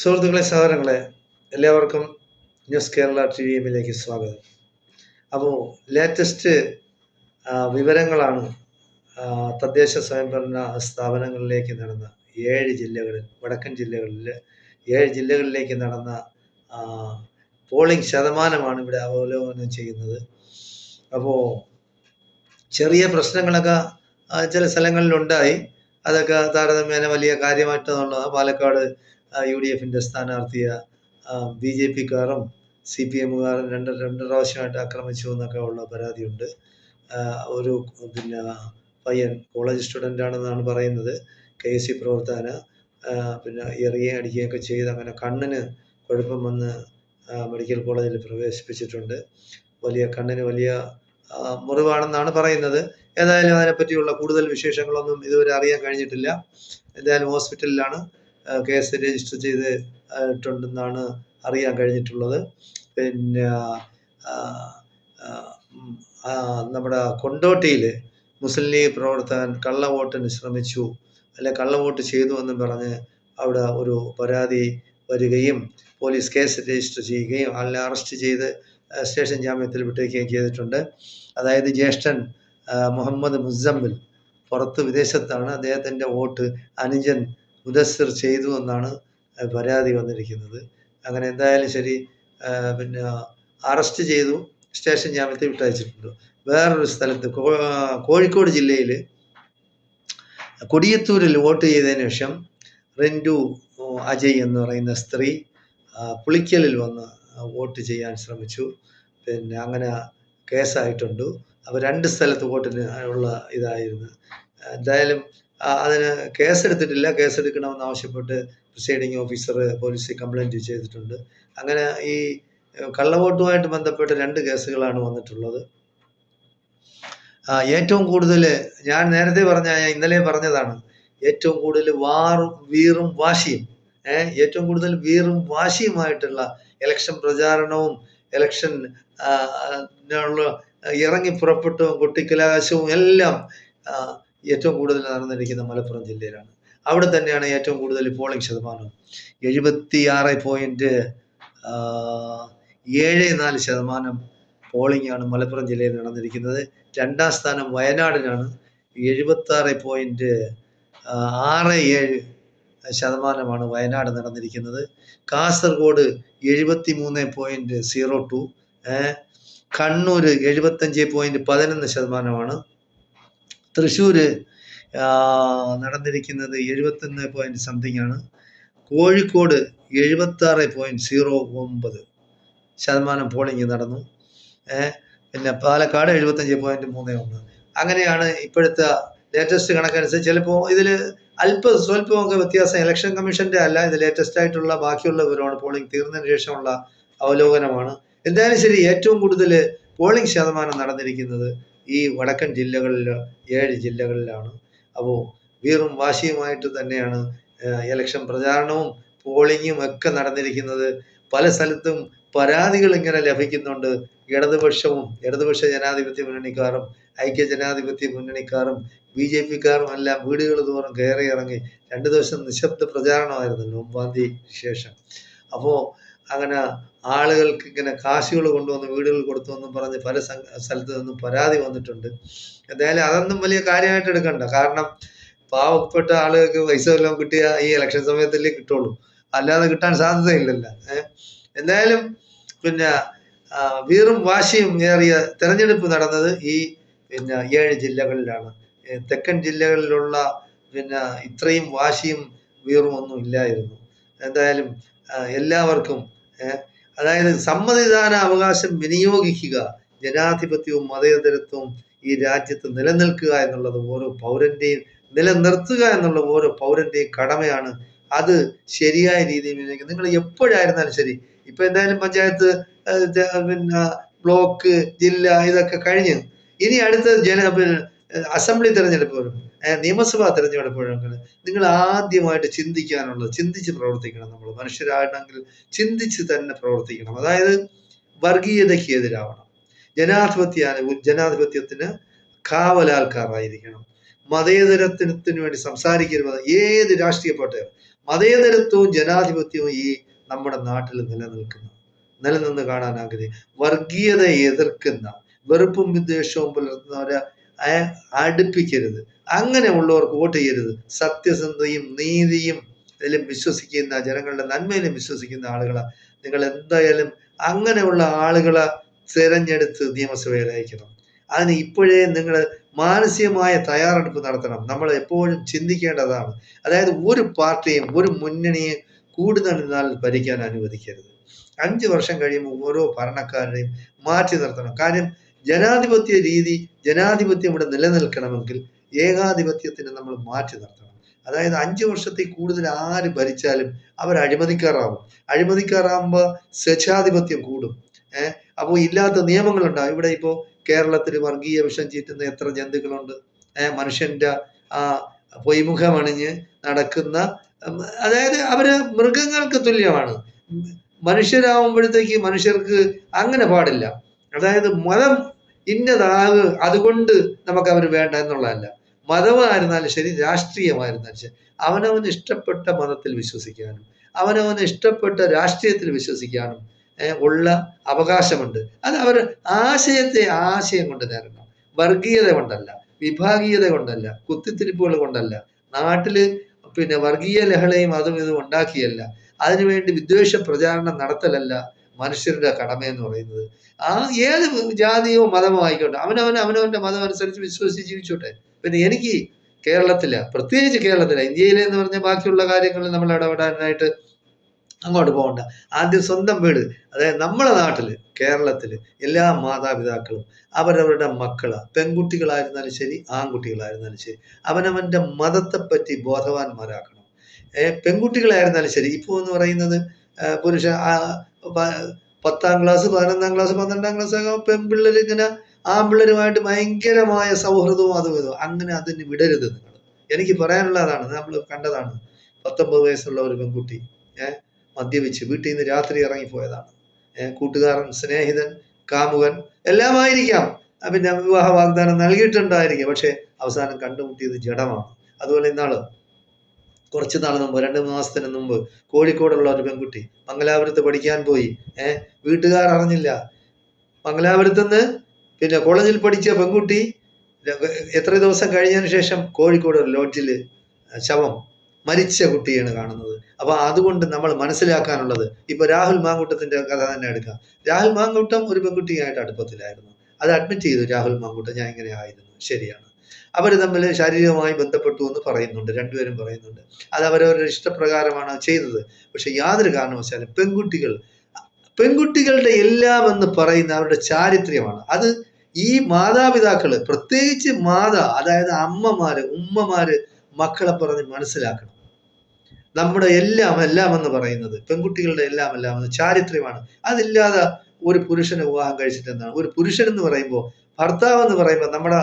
സുഹൃത്തുക്കളെ, സഹോദരങ്ങളെ, എല്ലാവർക്കും ന്യൂസ് കേരള TVMലേക്ക് സ്വാഗതം. അപ്പോൾ ലേറ്റസ്റ്റ് വിവരങ്ങളാണ് തദ്ദേശ സ്വയംഭരണ സ്ഥാപനങ്ങളിലേക്ക് നടന്ന 7 ജില്ലകളിൽ, വടക്കൻ ജില്ലകളിൽ 7 ജില്ലകളിലേക്ക് നടന്ന ആ, പോളിംഗ് ശതമാനമാണ് ഇവിടെ അവലോകനം ചെയ്യുന്നത്. അപ്പോൾ ചെറിയ പ്രശ്നങ്ങളൊക്കെ ചില സ്ഥലങ്ങളിലുണ്ടായി. അതൊക്കെ താരതമ്യേന വലിയ കാര്യമായിട്ടെന്നുള്ളത്. പാലക്കാട് UDFന്റെ സ്ഥാനാർത്ഥിയെ BJPക്കാരും CPMകാരും രണ്ട് പ്രാവശ്യമായിട്ട് ആക്രമിച്ചു എന്നൊക്കെ ഉള്ള പരാതിയുണ്ട്. ഒരു പിന്നെ പയ്യൻ കോളേജ് സ്റ്റുഡൻ്റ് ആണെന്നാണ് പറയുന്നത്. KSC പ്രവർത്തകന് പിന്നെ എറിയുകയും അടിക്കുകയൊക്കെ ചെയ്ത് അങ്ങനെ കണ്ണിന് കുഴപ്പം വന്ന് മെഡിക്കൽ കോളേജിൽ പ്രവേശിപ്പിച്ചിട്ടുണ്ട്. കണ്ണിന് വലിയ മുറിവാണെന്നാണ് പറയുന്നത്. ഏതായാലും അതിനെപ്പറ്റിയുള്ള കൂടുതൽ വിശേഷങ്ങളൊന്നും ഇതുവരെ അറിയാൻ കഴിഞ്ഞിട്ടില്ല. എന്തായാലും ഹോസ്പിറ്റലിലാണ് കേസ് രജിസ്റ്റർ ചെയ്തിട്ടുണ്ടെന്നാണ് അറിയാൻ കഴിഞ്ഞിട്ടുള്ളത്. പിന്നെ നമ്മുടെ കൊണ്ടോട്ടിയിൽ മുസ്ലിം ലീഗ് പ്രവർത്തകൻ കള്ളവോട്ടിന് ശ്രമിച്ചു, കള്ളവോട്ട് ചെയ്തു എന്നും പറഞ്ഞ് അവിടെ ഒരു പരാതി വരികയും പോലീസ് കേസ് രജിസ്റ്റർ ചെയ്യുകയും ആളിനെ അറസ്റ്റ് ചെയ്ത് സ്റ്റേഷൻ ജാമ്യത്തിൽ വിട്ടേക്കുകയും ചെയ്തിട്ടുണ്ട്. അതായത് ജ്യേഷ്ഠൻ മുഹമ്മദ് മുസമ്മിൽ പുറത്ത് വിദേശത്താണ്. അദ്ദേഹത്തിൻ്റെ വോട്ട് അനുജൻ മുദസ്സിർ ചെയ്തു എന്നാണ് പരാതി വന്നിരിക്കുന്നത്. അങ്ങനെ എന്തായാലും ശരി, പിന്നെ അറസ്റ്റ് ചെയ്തു, സ്റ്റേഷൻ ജാമ്യത്തിൽ വിട്ടയച്ചിട്ടുണ്ട്. വേറൊരു സ്ഥലത്ത് കോഴിക്കോട് ജില്ലയിൽ കൊടിയത്തൂരിൽ വോട്ട് ചെയ്തതിന് ശേഷം റിൻഡു അജയ് എന്ന് പറയുന്ന സ്ത്രീ പുളിക്കലിൽ വന്ന് വോട്ട് ചെയ്യാൻ ശ്രമിച്ചു. പിന്നെ അങ്ങനെ കേസായിട്ടുണ്ട്. അപ്പോൾ 2 സ്ഥലത്ത് വോട്ടിന് ഉള്ള ഇതായിരുന്നു. എന്തായാലും അതിന് കേസെടുത്തിട്ടില്ല. കേസെടുക്കണമെന്ന് ആവശ്യപ്പെട്ട് പ്രിസൈഡിങ് ഓഫീസർ പോലീസിൽ കംപ്ലൈൻറ്റ് ചെയ്തിട്ടുണ്ട്. അങ്ങനെ ഈ കള്ളവോട്ടുമായിട്ട് ബന്ധപ്പെട്ട് 2 കേസുകളാണ് വന്നിട്ടുള്ളത്. ഏറ്റവും കൂടുതൽ ഞാൻ നേരത്തെ ഇന്നലെ പറഞ്ഞതാണ്, ഏറ്റവും കൂടുതൽ വീറും വാശിയും ഏറ്റവും കൂടുതൽ വീറും വാശിയുമായിട്ടുള്ള ഇലക്ഷൻ പ്രചാരണവും ഇലക്ഷൻ ഇറങ്ങി പുറപ്പെട്ടവും കൊട്ടിക്കലാശവും എല്ലാം ഏറ്റവും കൂടുതൽ നടന്നിരിക്കുന്ന മലപ്പുറം ജില്ലയിലാണ്. അവിടെ തന്നെയാണ് ഏറ്റവും കൂടുതൽ പോളിംഗ് ശതമാനം. 76.74% പോളിംഗ് ആണ് മലപ്പുറം ജില്ലയിൽ നടന്നിരിക്കുന്നത്. 2ാം സ്ഥാനം വയനാടിനാണ്. 76.67% വയനാട് നടന്നിരിക്കുന്നത്. കാസർഗോഡ് 73.02%, കണ്ണൂർ 75.11%, തൃശ്ശൂർ നടന്നിരിക്കുന്നത് 71 ആണ്. കോഴിക്കോട് 76.09% പോളിംഗ് നടന്നു. പിന്നെ പാലക്കാട് 75.31. അങ്ങനെയാണ് ഇപ്പോഴത്തെ ലേറ്റസ്റ്റ് കണക്കനുസരിച്ച്. ചിലപ്പോൾ ഇതിൽ സ്വല്പമൊക്കെ വ്യത്യാസം ഇലക്ഷൻ കമ്മീഷൻ്റെ അല്ല, ഇത് ലേറ്റസ്റ്റ് ആയിട്ടുള്ള ബാക്കിയുള്ള വിവരമാണ്. പോളിംഗ് തീർന്നതിന് ശേഷമുള്ള അവലോകനമാണ്. എന്തായാലും ശരി, ഏറ്റവും കൂടുതൽ പോളിംഗ് ശതമാനം നടന്നിരിക്കുന്നത് ഈ വടക്കൻ ജില്ലകളിൽ 7 ജില്ലകളിലാണ്. അപ്പോൾ വീറും വാശിയുമായിട്ട് തന്നെയാണ് ഇലക്ഷൻ പ്രചാരണവും പോളിംഗും ഒക്കെ നടന്നിരിക്കുന്നത്. പല സ്ഥലത്തും പരാതികൾ ഇങ്ങനെ ലഭിക്കുന്നുണ്ട്. ഇടതുപക്ഷ ജനാധിപത്യ മുന്നണിക്കാരും ഐക്യ ജനാധിപത്യ മുന്നണിക്കാരും BJPക്കാരും എല്ലാം വീടുകൾ തോറും കയറി ഇറങ്ങി 2 ദിവസം നിശബ്ദ പ്രചാരണമായിരുന്നല്ലോ 9-ാം തീയതി ശേഷം. അപ്പോൾ അങ്ങനെ ആളുകൾക്ക് ഇങ്ങനെ കാശുകൾ കൊണ്ടുവന്ന് വീടുകൾ കൊടുത്തുവെന്നും പറഞ്ഞ് പല സ്ഥലത്ത് നിന്നും പരാതി വന്നിട്ടുണ്ട്. എന്തായാലും അതൊന്നും വലിയ കാര്യമായിട്ട് എടുക്കണ്ട. കാരണം പാവപ്പെട്ട ആളുകൾക്ക് പൈസ വല്ലതും കിട്ടിയ ഈ ഇലക്ഷൻ സമയത്തല്ലേ കിട്ടുള്ളൂ, അല്ലാതെ കിട്ടാൻ സാധ്യതയില്ലല്ലോ. എന്തായാലും പിന്നെ വീറും വാശിയും ഏറിയ തെരഞ്ഞെടുപ്പ് നടന്നത് ഈ 7 ജില്ലകളിലാണ്. തെക്കൻ ജില്ലകളിലുള്ള ഇത്രയും വാശിയും വീറും ഒന്നും ഇല്ലായിരുന്നു. എന്തായാലും എല്ലാവർക്കും അതായത് സമ്മതിദാന അവകാശം വിനിയോഗിക്കുക, ജനാധിപത്യവും മതേതരത്വവും ഈ രാജ്യത്ത് നിലനിൽക്കുക എന്നുള്ളത് ഓരോ പൗരന്റെയും നിലനിർത്തുക എന്നുള്ള ഓരോ പൗരന്റെയും കടമയാണ്. അത് ശരിയായ രീതിയിൽ നിങ്ങൾ എപ്പോഴായിരുന്നാലും ശരി. ഇപ്പൊ എന്തായാലും പഞ്ചായത്ത്, ബ്ലോക്ക്, ജില്ല ഇതൊക്കെ കഴിഞ്ഞ് ഇനി അടുത്ത അസംബ്ലി തെരഞ്ഞെടുപ്പ് വരും, നിയമസഭാ തെരഞ്ഞെടുപ്പ് വരും. നിങ്ങൾ ആദ്യമായിട്ട് ചിന്തിച്ച് പ്രവർത്തിക്കണം. നമ്മൾ മനുഷ്യരാണെങ്കിൽ ചിന്തിച്ച് തന്നെ പ്രവർത്തിക്കണം. അതായത് വർഗീയതയ്ക്ക് എതിരാവണം, ജനാധിപത്യത്തിന് കാവലാൾക്കാരായിരിക്കണം, മതേതരത്വത്തിന് വേണ്ടി സംസാരിക്കരുത്. ഏത് രാഷ്ട്രീയ പാർട്ടിയും മതേതരത്വവും ജനാധിപത്യവും ഈ നമ്മുടെ നാട്ടിൽ നിലനിന്ന് കാണാൻ ആഗ്രഹിക്കും. വർഗീയതയെ എതിർക്കുന്ന, വെറുപ്പും വിദ്വേഷവും പുലർത്തുന്നവരെ അടുപ്പിക്കരുത്. അങ്ങനെയുള്ളവർക്ക് വോട്ട് ചെയ്യരുത്. സത്യസന്ധതയും നീതിയും ഇതിലും വിശ്വസിക്കുന്ന, ജനങ്ങളുടെ നന്മയിലും വിശ്വസിക്കുന്ന ആളുകളെ നിങ്ങൾ എന്തായാലും അങ്ങനെയുള്ള ആളുകളെ തിരഞ്ഞെടുത്ത് നിയമസഭയിൽ അയക്കണം. അതിന് ഇപ്പോഴേ നിങ്ങൾ മാനസികമായ തയ്യാറെടുപ്പ് നടത്തണം. നമ്മൾ എപ്പോഴും ചിന്തിക്കേണ്ടതാണ്. അതായത് ഒരു പാർട്ടിയും ഒരു മുന്നണിയും കൂടുതൽ നാൾ ഭരിക്കാൻ അനുവദിക്കരുത്. 5 വർഷം കഴിയുമ്പോൾ ഓരോ ഭരണക്കാരനെയും മാറ്റി നിർത്തണം. കാര്യം ജനാധിപത്യം ഇവിടെ നിലനിൽക്കണമെങ്കിൽ ഏകാധിപത്യത്തിന് നമ്മൾ മാറ്റി നിർത്തണം. അതായത് 5 വർഷത്തിൽ കൂടുതൽ ആര് ഭരിച്ചാലും അവർ അഴിമതിക്കാരാകുമ്പോൾ സ്വേച്ഛാധിപത്യം കൂടും. അപ്പോൾ ഇല്ലാത്ത നിയമങ്ങളുണ്ടാകും. ഇവിടെ ഇപ്പോൾ കേരളത്തിൽ വർഗീയ വിഷം ചീറ്റുന്ന എത്ര ജന്തുക്കളുണ്ട്. മനുഷ്യന്റെ പൊയ്മുഖമണിഞ്ഞ് നടക്കുന്ന, അതായത് അവര് മൃഗങ്ങൾക്ക് തുല്യമാണ്. മനുഷ്യരാകുമ്പോഴത്തേക്ക് മനുഷ്യർക്ക് അങ്ങനെ പാടില്ല. അതായത് മതം ഇന്നതാകെ അതുകൊണ്ട് നമുക്ക് അവർ വേണ്ട എന്നുള്ളതല്ല. മതമായിരുന്നാലും ശരി, രാഷ്ട്രീയമായിരുന്നാലും ശരി, അവനവന് ഇഷ്ടപ്പെട്ട മതത്തിൽ വിശ്വസിക്കാനും അവനവന് ഇഷ്ടപ്പെട്ട രാഷ്ട്രീയത്തിൽ വിശ്വസിക്കാനും ഉള്ള അവകാശമുണ്ട്. അത് അവർ ആശയം കൊണ്ട് നേരണം. വർഗീയത കൊണ്ടല്ല, വിഭാഗീയത കൊണ്ടല്ല, കുത്തിത്തിരിപ്പുകൾ കൊണ്ടല്ല, നാട്ടില് വർഗീയ ലഹളയും അതും ഇതും ഉണ്ടാക്കിയല്ല, അതിനുവേണ്ടി വിദ്വേഷ പ്രചാരണം നടത്തലല്ല മനുഷ്യരുടെ കടമയെന്ന് പറയുന്നത്. ഏത് ജാതിയോ മതമോ ആയിക്കോട്ടെ, അവനവന്റെ മതം അനുസരിച്ച് വിശ്വസിച്ച് ജീവിച്ചോട്ടെ. പിന്നെ എനിക്ക് പ്രത്യേകിച്ച് കേരളത്തില, ഇന്ത്യയിലെന്ന് പറഞ്ഞ ബാക്കിയുള്ള കാര്യങ്ങളിൽ നമ്മൾ ഇടപെടാനായിട്ട് അങ്ങോട്ട് പോകണ്ട. ആദ്യം സ്വന്തം വീട്, അതായത് നമ്മുടെ നാട്ടില് കേരളത്തില് എല്ലാ മാതാപിതാക്കളും അവരവരുടെ മക്കള്, പെൺകുട്ടികളായിരുന്നാലും ശരി ആൺകുട്ടികളായിരുന്നാലും ശരി, അവനവന്റെ മതത്തെപ്പറ്റി ബോധവാന്മാരാക്കണം. പെൺകുട്ടികളായിരുന്നാലും ശരി. ഇപ്പോൾ എന്ന് പറയുന്നത് പുരുഷ 10ാം ക്ലാസ് 11ാം ക്ലാസ് 12ാം ക്ലാസ് പെൺപിള്ളേർ ഇങ്ങനെ ആൺപിള്ളേരുമായിട്ട് ഭയങ്കരമായ സൗഹൃദവും അതും ഇതും. അങ്ങനെ അതിന് വിടരുത് നിങ്ങൾ. എനിക്ക് പറയാനുള്ളതാണ്, നമ്മൾ കണ്ടതാണ്. 19 വയസ്സുള്ള ഒരു പെൺകുട്ടി മദ്യപിച്ച് വീട്ടിൽ നിന്ന് രാത്രി ഇറങ്ങിപ്പോയതാണ്. കൂട്ടുകാരൻ, സ്നേഹിതൻ, കാമുകൻ എല്ലാമായിരിക്കാം, പിന്നെ വിവാഹ വാഗ്ദാനം നൽകിയിട്ടുണ്ടായിരിക്കും. പക്ഷെ അവസാനം കണ്ടുമുട്ടിയത് ജഡമാണ്. അതുപോലെ കുറച്ച് നാൾ മുമ്പ്, 2 മാസത്തിന് മുമ്പ് കോഴിക്കോടുള്ള ഒരു പെൺകുട്ടി മംഗലാപുരത്ത് പഠിക്കാൻ പോയി. വീട്ടുകാർ അറിഞ്ഞില്ല. മംഗലാപുരത്തുനിന്ന് കോളേജിൽ പഠിച്ച പെൺകുട്ടി എത്ര ദിവസം കഴിഞ്ഞതിന് ശേഷം കോഴിക്കോട് ഒരു ലോഡ്ജില് ശവം, മരിച്ച കുട്ടിയാണ് കാണുന്നത്. അപ്പൊ അതുകൊണ്ട് നമ്മൾ മനസ്സിലാക്കാനുള്ളത്, ഇപ്പൊ രാഹുൽ മാങ്കൂട്ടത്തിന്റെ കഥ തന്നെ എടുക്കാം. രാഹുൽ മാങ്കൂട്ടം ഒരു പെൺകുട്ടിയായിട്ട് അടുപ്പത്തിലായിരുന്നു. അത് അഡ്മിറ്റ് ചെയ്തു. രാഹുൽ മാങ്കൂട്ടം ഞാൻ ഇങ്ങനെ ആയിരുന്നു, ശരിയാണ്. അവർ തമ്മിൽ ശാരീരികമായി ബന്ധപ്പെട്ടു എന്ന് പറയുന്നുണ്ട്, രണ്ടുപേരും പറയുന്നുണ്ട്. അത് അവരവരുടെ ഇഷ്ടപ്രകാരമാണ് ചെയ്തത്. പക്ഷെ യാതൊരു കാരണവശാലും പെൺകുട്ടികളുടെ എല്ലാം എന്ന് പറയുന്ന അവരുടെ ചാരിത്ര്യമാണ്. അത് ഈ മാതാപിതാക്കള്, പ്രത്യേകിച്ച് അതായത് ഉമ്മമാര് മക്കളെ പറഞ്ഞ് മനസ്സിലാക്കണം. നമ്മുടെ എല്ലാം എന്ന് പറയുന്നത്, പെൺകുട്ടികളുടെ എല്ലാം എന്ന് ചാരിത്ര്യമാണ്. അതില്ലാതെ ഒരു പുരുഷനെ വിവാഹം കഴിച്ചിട്ട് എന്താണ്? ഒരു പുരുഷൻ എന്ന് പറയുമ്പോൾ, ഭർത്താവ് എന്ന് പറയുമ്പോൾ നമ്മുടെ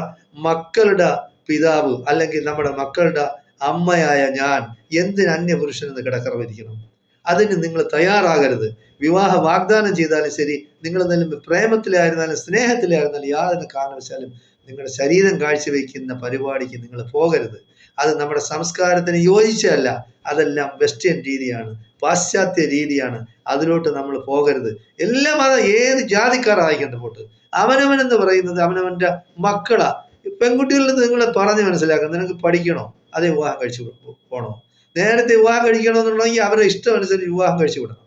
മക്കളുടെ പിതാവ് അല്ലെങ്കിൽ നമ്മുടെ മക്കളുടെ അമ്മയായ ഞാൻ എന്തിന് അന്യ പുരുഷനെന്ന് കിടക്കറവിരിക്കണം? അതിന് നിങ്ങൾ തയ്യാറാകരുത്. വിവാഹ വാഗ്ദാനം ചെയ്താലും ശരി, നിങ്ങൾ എന്തെങ്കിലും പ്രേമത്തിലായിരുന്നാലും സ്നേഹത്തിലായിരുന്നാലും യാതൊരു കാരണവശാലും നിങ്ങളുടെ ശരീരം കാഴ്ചവെക്കുന്ന പരിപാടിക്ക് നിങ്ങൾ പോകരുത്. അത് നമ്മുടെ സംസ്കാരത്തിന് യോജിച്ചതല്ല. അതെല്ലാം വെസ്റ്റേൺ രീതിയാണ്, പാശ്ചാത്യ രീതിയാണ്. അതിലോട്ട് നമ്മൾ പോകരുത്. എല്ലാ ഏത് ജാതിക്കാരായിക്കണ്ട പോട്ട്, അവനവനെന്ന് പറയുന്നത് അവനവന്റെ മക്കളാ. പെൺകുട്ടികളിൽ നിന്ന് നിങ്ങളെ പറഞ്ഞ് മനസ്സിലാക്കാം. നിനക്ക് പഠിക്കണോ? അതേ വിവാഹം കഴിച്ചു പോണോ? നേരത്തെ വിവാഹം കഴിക്കണമെന്നുണ്ടെങ്കിൽ അവരുടെ ഇഷ്ടം അനുസരിച്ച് വിവാഹം കഴിച്ചു വിടണം.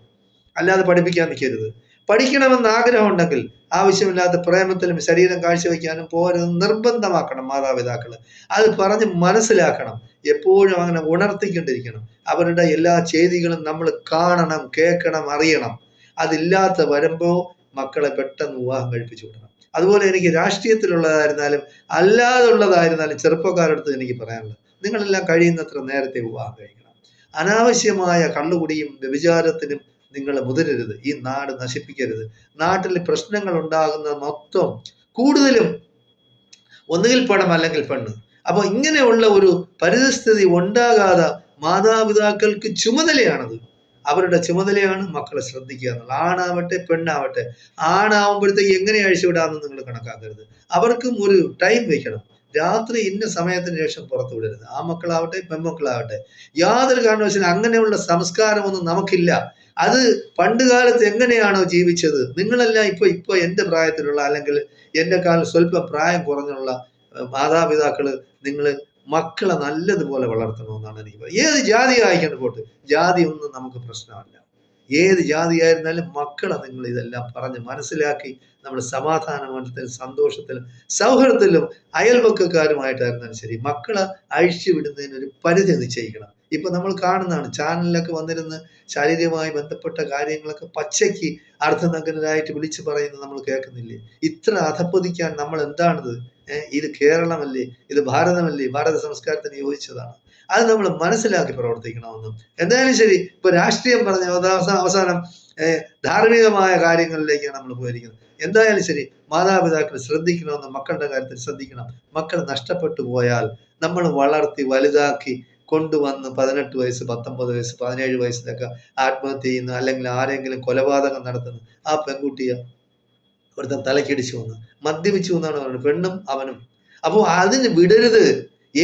അല്ലാതെ പഠിപ്പിക്കാൻ നിൽക്കരുത്. പഠിക്കണമെന്ന് ആഗ്രഹം ഉണ്ടെങ്കിൽ ആവശ്യമില്ലാത്ത പ്രേമത്തിലും ശരീരം കാഴ്ചവെക്കാനും പോരുത് നിർബന്ധമാക്കണം മാതാപിതാക്കൾ. അത് പറഞ്ഞ് മനസ്സിലാക്കണം. എപ്പോഴും അങ്ങനെ ഉണർത്തിക്കൊണ്ടിരിക്കണം. അവരുടെ എല്ലാ ചെയ്തികളും നമ്മൾ കാണണം, കേൾക്കണം, അറിയണം. അതില്ലാത്ത വരുമ്പോൾ മക്കളെ പെട്ടെന്ന് വിവാഹം കഴിപ്പിച്ചു വിടണം. അതുപോലെ എനിക്ക് രാഷ്ട്രീയത്തിലുള്ളതായിരുന്നാലും അല്ലാതുള്ളതായിരുന്നാലും ചെറുപ്പക്കാരടുത്ത് എനിക്ക് പറയാനുള്ളത്, നിങ്ങളെല്ലാം കഴിയുന്നത്ര നേരത്തെ വിവാഹം കഴിക്കണം. അനാവശ്യമായ കള്ളുകുടിയും വ്യഭിചാരത്തിനും നിങ്ങൾ മുതിരരുത്. ഈ നാട് നശിപ്പിക്കരുത്. നാട്ടിൽ പ്രശ്നങ്ങൾ ഉണ്ടാകുന്ന മൊത്തം കൂടുതലും ഒന്നുകിൽ പണം അല്ലെങ്കിൽ പെണ്ണ്. അപ്പൊ ഇങ്ങനെയുള്ള ഒരു പരിസ്ഥിതി ഉണ്ടാകാതെ മാതാപിതാക്കൾക്ക് ചുമതലയാണത്. അവരുടെ ചുമതലയാണ് മക്കളെ ശ്രദ്ധിക്കുക എന്നുള്ളത്. ആണാവട്ടെ പെണ്ണാവട്ടെ. ആണാവുമ്പോഴത്തേക്ക് എങ്ങനെ അഴിച്ചുവിടാമെന്ന് നിങ്ങൾ കണക്കാക്കരുത്. അവർക്കും ഒരു ടൈം വെക്കണം. രാത്രി ഇന്ന സമയത്തിന് ശേഷം പുറത്തു വിടരുത്. ആ മക്കളാവട്ടെ പെൺമക്കളാവട്ടെ, യാതൊരു കാരണവശാലും അങ്ങനെയുള്ള സംസ്കാരമൊന്നും നമുക്കില്ല. അത് പണ്ട് കാലത്ത് എങ്ങനെയാണോ ജീവിച്ചത്, നിങ്ങളെല്ലാം ഇപ്പൊ എൻ്റെ പ്രായത്തിലുള്ള അല്ലെങ്കിൽ എന്നെക്കാൾ സ്വല്പം പ്രായം കുറഞ്ഞുള്ള മാതാപിതാക്കള് നിങ്ങൾ മക്കളെ നല്ലതുപോലെ വളർത്തണമെന്നാണ് എനിക്ക് പറയുന്നത്. ഏത് ജാതി ആയിക്കൊണ്ട് പോട്ട്, ജാതി ഒന്നും നമുക്ക് പ്രശ്നമല്ല. ഏത് ജാതിയായിരുന്നാലും മക്കളെ നിങ്ങൾ ഇതെല്ലാം പറഞ്ഞ് മനസ്സിലാക്കി നമ്മൾ സമാധാനത്തിലും സന്തോഷത്തിലും സൗഹൃദത്തിലും അയൽപക്കക്കാരുമായിട്ടായിരുന്നാലും ശരി മക്കളെ അഴിച്ചു വിടുന്നതിന് ഒരു പരിധി നിശ്ചയിക്കണം. ഇപ്പൊ നമ്മൾ കാണുന്നതാണ്, ചാനലിലൊക്കെ വന്നിരുന്ന് ശാരീരികമായി ബന്ധപ്പെട്ട കാര്യങ്ങളൊക്കെ പച്ചയ്ക്ക് അർത്ഥനഗ്നരായിട്ട് വിളിച്ചു പറയുന്നത് നമ്മൾ കേൾക്കുന്നില്ലേ? ഇത്ര അധപ്പതിക്കാൻ നമ്മൾ എന്താണിത്? ഇത് കേരളമല്ലേ, ഇത് ഭാരതമല്ലേ, ഭാരത സംസ്കാരത്തിന് യോജിച്ചതാണ്. അത് നമ്മൾ മനസ്സിലാക്കി പ്രവർത്തിക്കണമെന്നും. എന്തായാലും ശരി, ഇപ്പൊ രാഷ്ട്രീയം പറഞ്ഞ അവസാനം ധാർമ്മികമായ കാര്യങ്ങളിലേക്കാണ് നമ്മൾ പോയിരിക്കുന്നത്. എന്തായാലും ശരി, മാതാപിതാക്കൾ ശ്രദ്ധിക്കണമെന്ന്, മക്കളുടെ കാര്യത്തിൽ ശ്രദ്ധിക്കണം. മക്കൾ നഷ്ടപ്പെട്ടു പോയാൽ നമ്മൾ വളർത്തി വലുതാക്കി കൊണ്ടുവന്ന് 18 വയസ്സ് 19 വയസ്സ് 17 വയസ്സിലൊക്കെ ആത്മഹത്യ ചെയ്യുന്ന അല്ലെങ്കിൽ ആരെങ്കിലും കൊലപാതകം നടത്തുന്ന ആ പെൺകുട്ടിയെ ഒരുത്തൻ തലക്കടിച്ചു വന്ന് മദ്യപിച്ചു എന്നാണ് പറയുന്നത്, പെണ്ണും അവനും. അപ്പോൾ അതിന് വിടരുത്.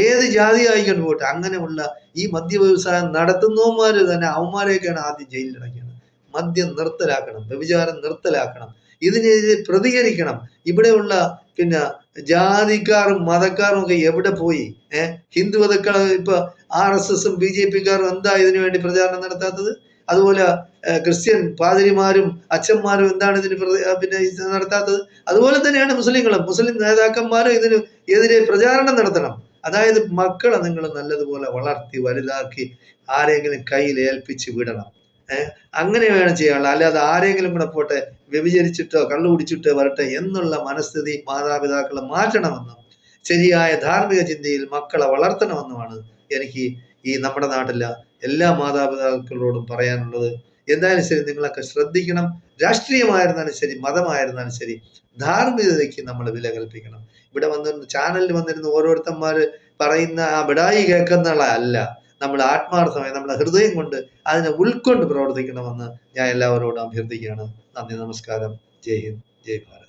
ഏത് ജാതി ആയിക്കൊണ്ട് പോട്ടെ, അങ്ങനെയുള്ള ഈ മദ്യ വ്യവസായം നടത്തുന്നവന്മാര് തന്നെ അവന്മാരെയൊക്കെയാണ് ആദ്യം ജയിലിൽ അടയ്ക്കുന്നത്. മദ്യം നിർത്തലാക്കണം, വ്യഭിചാരം നിർത്തലാക്കണം, ഇതിനെതിരെ പ്രതികരിക്കണം. ഇവിടെയുള്ള പിന്നെ ജാതിക്കാരും മതക്കാരും ഒക്കെ എവിടെ പോയി? ഹിന്ദു മതക്കാർ ഇപ്പൊ RSSും BJPക്കാരും എന്താ ഇതിനു വേണ്ടി പ്രചാരണം നടത്താത്തത്? അതുപോലെ ക്രിസ്ത്യൻ പാതിരിമാരും അച്ഛന്മാരും എന്താണ് ഇതിന് പിന്നെ നടത്താത്തത്? അതുപോലെ തന്നെയാണ് മുസ്ലിങ്ങളും. മുസ്ലിം നേതാക്കന്മാരും ഇതിന് എതിരെ പ്രചാരണം നടത്തണം. അതായത് മക്കളെ നിങ്ങൾ നല്ലതുപോലെ വളർത്തി വലുതാക്കി ആരെങ്കിലും കയ്യിൽ ഏൽപ്പിച്ച് വിടണം. അങ്ങനെ വേണം ചെയ്യാനുള്ളത്. അല്ലാതെ ആരെങ്കിലും കൂടെ പോട്ടെ വ്യഭിചരിച്ചിട്ടോ കള്ളു കുടിച്ചിട്ടോ വരട്ടെ എന്നുള്ള മനസ്ഥിതി മാതാപിതാക്കൾ മാറ്റണമെന്നും ശരിയായ ധാർമ്മിക ചിന്തയിൽ മക്കളെ വളർത്തണമെന്നുമാണ് എനിക്ക് ഈ നമ്മുടെ നാട്ടിലെ എല്ലാ മാതാപിതാക്കളോടും പറയാനുള്ളത്. എന്തായാലും ശരി, നിങ്ങളൊക്കെ ശ്രദ്ധിക്കണം. രാഷ്ട്രീയമായിരുന്നാലും ശരി, മതമായിരുന്നാലും ശരി, ധാർമ്മികതയ്ക്ക് നമ്മൾ വില കൽപ്പിക്കണം. ഇവിടെ വന്നിരുന്ന ചാനലിൽ വന്നിരുന്ന ഓരോരുത്തന്മാര് പറയുന്ന ആ ബിടായി കേൾക്കുന്നതല്ല, നമ്മൾ ആത്മാർത്ഥമായി നമ്മുടെ ഹൃദയം കൊണ്ട് അതിനെ ഉൾക്കൊണ്ട് പ്രവർത്തിക്കണമെന്ന് ഞാൻ എല്ലാവരോടും അഭ്യർത്ഥിക്കുകയാണ്. നന്ദി, നമസ്കാരം, ജയ് ഹിന്ദ്, ജയ് ഭാരത്.